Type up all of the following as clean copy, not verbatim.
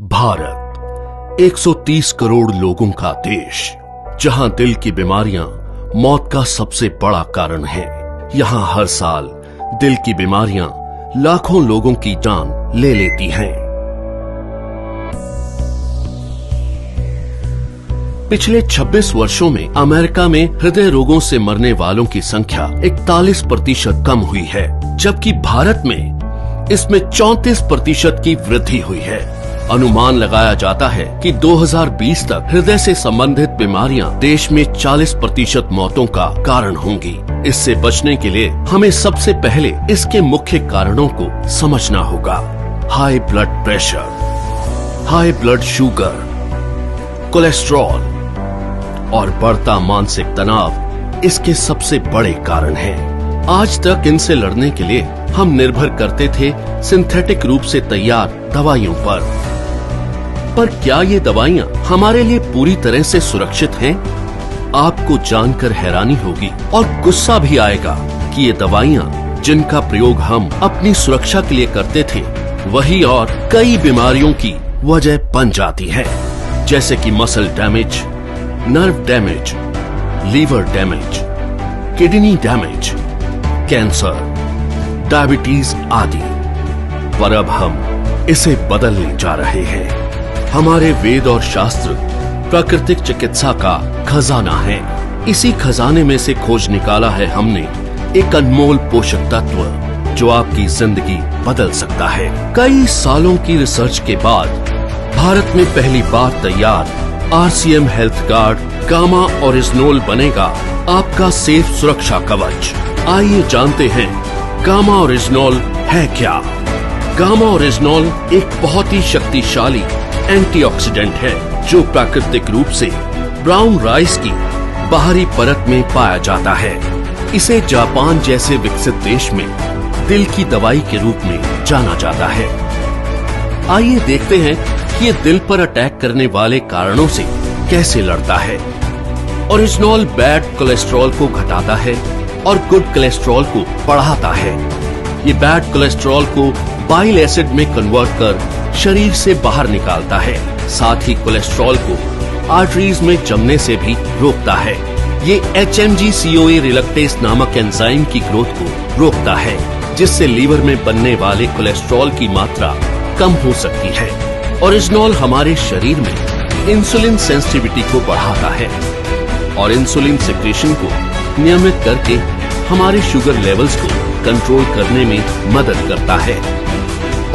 भारत 130 करोड़ लोगों का देश, जहां दिल की बीमारियां मौत का सबसे बड़ा कारण है। यहां हर साल दिल की बीमारियां लाखों लोगों की जान ले लेती हैं। पिछले 26 वर्षों में अमेरिका में हृदय रोगों से मरने वालों की संख्या 41% कम हुई है, जबकि भारत में इसमें 34% की वृद्धि हुई है। अनुमान लगाया जाता है कि 2020 तक हृदय से संबंधित बीमारियां देश में 40% मौतों का कारण होंगी। इससे बचने के लिए हमें सबसे पहले इसके मुख्य कारणों को समझना होगा। High blood pressure, high blood sugar, cholesterol और बढ़ता मानसिक तनाव इसके सबसे बड़े कारण हैं। आज तक इनसे लड़ने के लिए हम निर्भर करते थे सिंथेटिक रूप से तैयार दवाइयों पर क्या ये दवाइयाँ हमारे लिए पूरी तरह से सुरक्षित हैं? आपको जानकर हैरानी होगी और गुस्सा भी आएगा कि ये दवाइयाँ जिनका प्रयोग हम अपनी सुरक्षा के लिए करते थे, वही और कई बीमारियों की वजह बन जाती है, जैसे कि muscle damage, nerve damage, liver damage, kidney damage, cancer, diabetes आदि। पर अब हम इसे बदलने जा रहे हैं। हमारे वेद और शास्त्र प्राकृतिक चिकित्सा का खजाना है। इसी खजाने में से खोज निकाला है हमने एक अनमोल पोषक तत्व जो आपकी जिंदगी बदल सकता है। कई सालों की रिसर्च के बाद भारत में पहली बार तैयार RCM हेल्थ गार्ड गामा ओरिजिनोल बनेगा आपका सेफ सुरक्षा कवच। आइए जानते हैं गामा ओरिजिनोल है क्या। गामा ओरिजिनोल एक बहुत ही शक्तिशाली एंटीऑक्सीडेंट है जो प्राकृतिक रूप से ब्राउन राइस की बाहरी परत में पाया जाता है। इसे जापान जैसे विकसित देश में दिल की दवाई के रूप में जाना जाता है। आइए देखते हैं कि ये दिल पर अटैक करने वाले कारणों से कैसे लड़ता है। ओरिजिनोल बैड कोलेस्ट्रॉल को घटाता है और गुड कोलेस्ट्रॉल को बढ़ाता है। ये बैड कोलेस्ट्रॉल को बाइल एसिड में कन्वर्ट कर शरीर से बाहर निकालता है। साथ ही कोलेस्ट्रॉल को आर्टरीज में जमने से भी रोकता है। ये HMG-CoA रिलक्टेस नामक एंजाइम की ग्रोथ को रोकता है, जिससे लीवर में बनने वाले कोलेस्ट्रॉल की मात्रा कम हो सकती है। ओरिजिनोल हमारे शरीर में इंसुलिन सेंसिटिविटी को बढ़ाता है और इंसुलिन सिक्रेशन को नियमित करके हमारे शुगर लेवल्स को कंट्रोल करने में मदद करता है।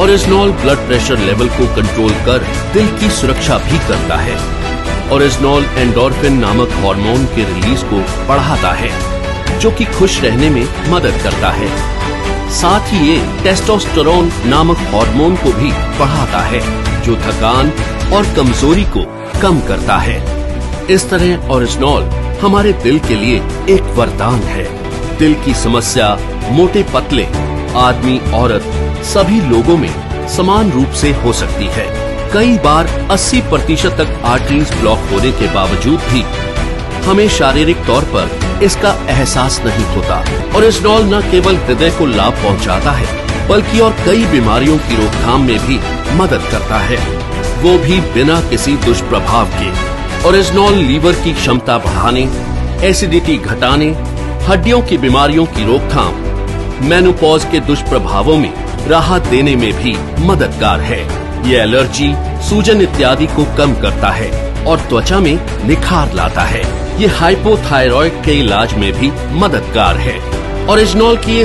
ओरिजिनोल ब्लड प्रेशर लेवल को कंट्रोल कर दिल की सुरक्षा भी करता है। ओरिजिनोल एंडोर्फिन नामक हार्मोन के रिलीज को बढ़ाता है, जो कि खुश रहने में मदद करता है। साथ ही ये टेस्टोस्टेरोन नामक हार्मोन को भी बढ़ाता है, जो थकान और कमजोरी को कम करता है। इस तरह ओरिजिनोल हमारे दिल के लिए एक वरदान है। दिल की समस्या मोटे पतले, आदमी औरत सभी लोगों में समान रूप से हो सकती है। कई बार 80% तक आर्टरीज ब्लॉक होने के बावजूद भी हमें शारीरिक तौर पर इसका एहसास नहीं होता। ओरिजिनोल न केवल हृदय को लाभ पहुंचाता है, बल्कि और कई बीमारियों की रोकथाम में भी मदद करता है, वो भी बिना किसी दुष्प्रभाव के। ओरिजिनोल लीवर की क्षमता बढ़ाने, एसिडिटी घटाने, हड्डियों की बीमारियों की रोकथाम, मेनोपॉज के दुष्प्रभावों में राहत देने में भी मददगार है। ये एलर्जी, सूजन इत्यादि को कम करता है और त्वचा में निखार लाता है। ये हाइपोथायरॉइड के इलाज में भी मददगार है। ओरिजिनोल की